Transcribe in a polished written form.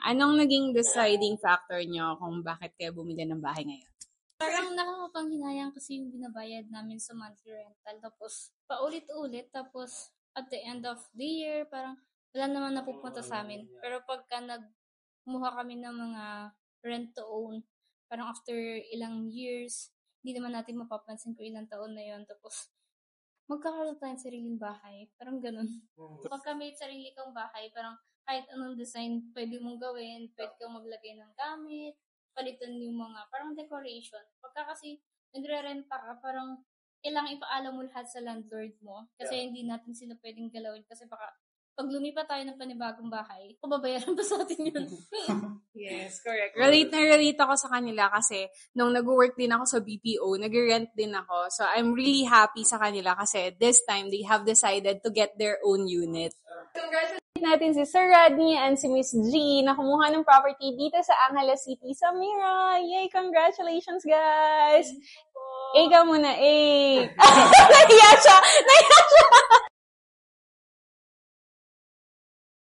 Anong naging deciding factor nyo kung bakit kayo bumili ng bahay ngayon? Parang nakakapanghinayang kasi yung binabayad namin sa monthly rental. Tapos, paulit-ulit. Tapos, at the end of the year, parang wala naman napupunta sa amin. Pero pagka nagmuha kami ng mga rent to own, parang after ilang years, hindi naman natin mapapansin kung ilang taon na yon. Tapos, magkakaroon tayo ng sariling bahay. Parang ganun. Pagka may sarili kang bahay, parang kahit anong design pwede mong gawin, pwede kang maglagay ng gamit, palitan yung mga parang decoration. Pagka kasi nagre-renta ka, parang kailangan ipaalam mo lahat sa landlord mo. Kasi hindi natin sila pwedeng galawin. Kasi baka pag lumipat tayo ng panibagong bahay, pababayaran pa sa atin yun. Yes, correct. Relate ako sa kanila kasi nung nag-work din ako sa BPO, nag-rent din ako. So I'm really happy sa kanila kasi this time they have decided to get their own unit. Congratulations natin si Sir Rodney and si Miss G na kumuha ng property dito sa Angeles City, Samira. Yay! Congratulations, guys! Ikaw muna, Nahiya siya!